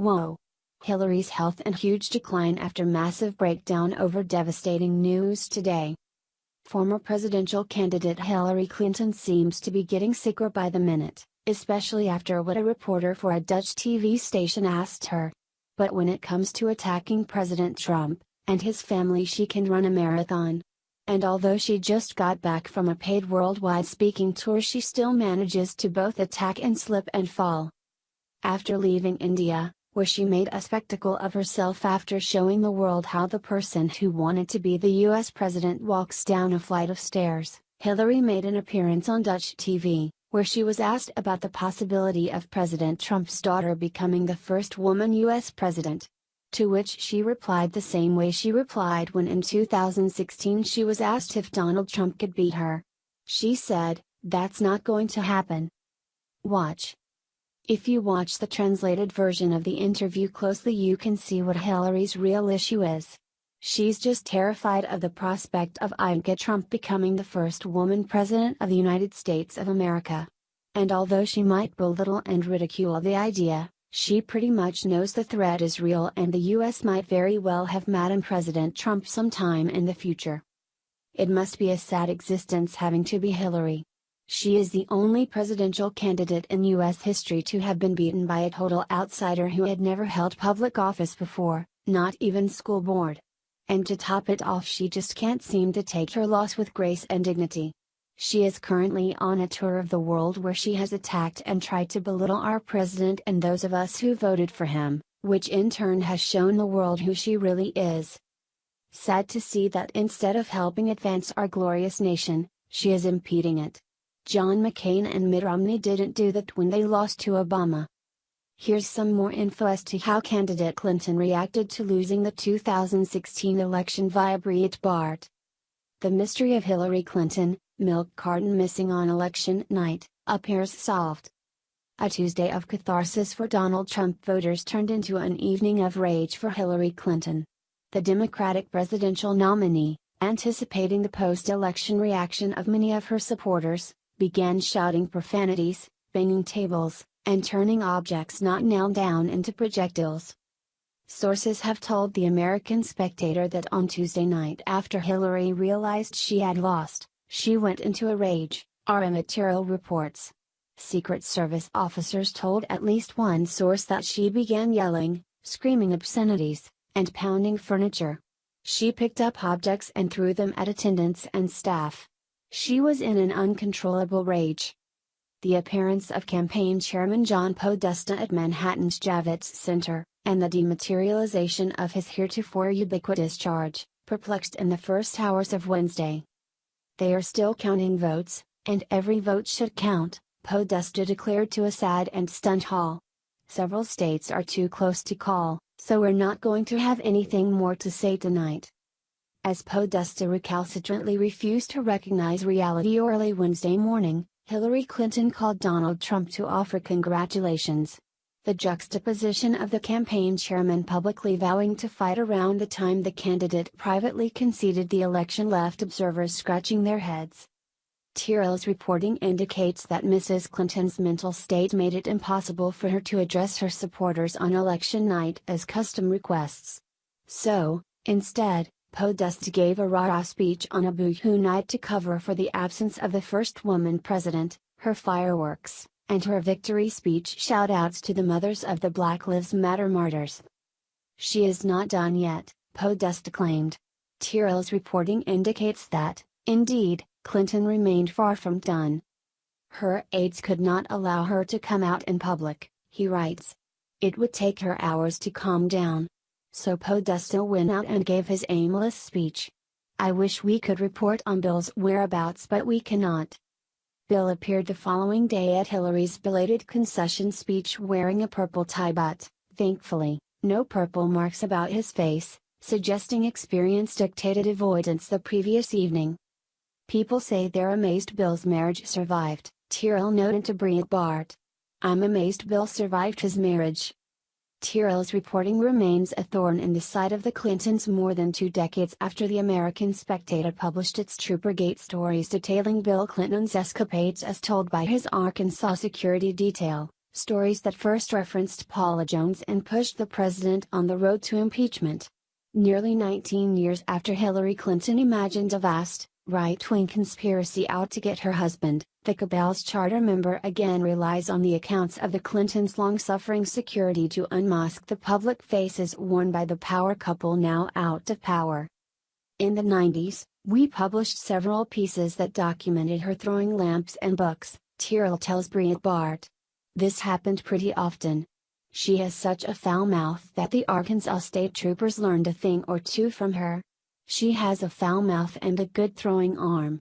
Whoa! Hillary's health and huge decline after massive breakdown over devastating news today. Former presidential candidate Hillary Clinton seems to be getting sicker by the minute, especially after what a reporter for a Dutch TV station asked her. But when it comes to attacking President Trump and his family, she can run a marathon. And although she just got back from a paid worldwide speaking tour, she still manages to both attack and slip and fall. After leaving India, where she made a spectacle of herself after showing the world how the person who wanted to be the US president walks down a flight of stairs, Hillary made an appearance on Dutch TV, where she was asked about the possibility of President Trump's daughter becoming the first woman US president. To which she replied the same way she replied when in 2016 she was asked if Donald Trump could beat her. She said, "That's not going to happen." Watch. If you watch the translated version of the interview closely, you can see what Hillary's real issue is. She's just terrified of the prospect of Ivanka Trump becoming the first woman president of the United States of America. And although she might belittle and ridicule the idea, she pretty much knows the threat is real and the US might very well have Madam President Trump sometime in the future. It must be a sad existence having to be Hillary. She is the only presidential candidate in US history to have been beaten by a total outsider who had never held public office before, not even school board. And to top it off, she just can't seem to take her loss with grace and dignity. She is currently on a tour of the world where she has attacked and tried to belittle our president and those of us who voted for him, which in turn has shown the world who she really is. Sad to see that instead of helping advance our glorious nation, she is impeding it. John McCain and Mitt Romney didn't do that when they lost to Obama. Here's some more info as to how candidate Clinton reacted to losing the 2016 election via Breitbart. The mystery of Hillary Clinton, milk carton missing on election night, appears solved. A Tuesday of catharsis for Donald Trump voters turned into an evening of rage for Hillary Clinton. The Democratic presidential nominee, anticipating the post-election reaction of many of her supporters, began shouting profanities, banging tables, and turning objects not nailed down into projectiles. Sources have told the American Spectator that on Tuesday night, after Hillary realized she had lost, she went into a rage, our material reports. Secret Service officers told at least one source that she began yelling, screaming obscenities, and pounding furniture. She picked up objects and threw them at attendants and staff. She was in an uncontrollable rage. The appearance of campaign chairman John Podesta at Manhattan's Javits Center, and the dematerialization of his heretofore ubiquitous charge, perplexed in the first hours of Wednesday. They are still counting votes, and every vote should count, Podesta declared to a sad and stunned hall. Several states are too close to call, so we're not going to have anything more to say tonight. As Podesta recalcitrantly refused to recognize reality early Wednesday morning, Hillary Clinton called Donald Trump to offer congratulations. The juxtaposition of the campaign chairman publicly vowing to fight around the time the candidate privately conceded the election left observers scratching their heads. TRL's reporting indicates that Mrs. Clinton's mental state made it impossible for her to address her supporters on election night as custom requests. So, instead, Podesta gave a rah-rah speech on a boohoo night to cover for the absence of the first woman president, her fireworks, and her victory speech shout-outs to the mothers of the Black Lives Matter martyrs. She is not done yet, Podesta claimed. TRL's reporting indicates that, indeed, Clinton remained far from done. Her aides could not allow her to come out in public, he writes. It would take her hours to calm down. So Podesta went out and gave his aimless speech. I wish we could report on Bill's whereabouts, but we cannot. Bill appeared the following day at Hillary's belated concession speech wearing a purple tie, but, thankfully, no purple marks about his face, suggesting experience dictated avoidance the previous evening. People say they're amazed Bill's marriage survived, TRL noted to Breitbart. I'm amazed Bill survived his marriage. TRL's reporting remains a thorn in the side of the Clintons more than 2 decades after the American Spectator published its Troopergate stories detailing Bill Clinton's escapades as told by his Arkansas security detail, Stories that first referenced Paula Jones and pushed the president on the road to impeachment. Nearly 19 years after Hillary Clinton imagined a vast, right-wing conspiracy out to get her husband, the cabal's charter member again relies on the accounts of the Clintons' long-suffering security to unmask the public faces worn by the power couple now out of power. In the 90s, we published several pieces that documented her throwing lamps and books, Tyrrell tells Breitbart. This happened pretty often. She has such a foul mouth that the Arkansas state troopers learned a thing or two from her. She has a foul mouth and a good throwing arm.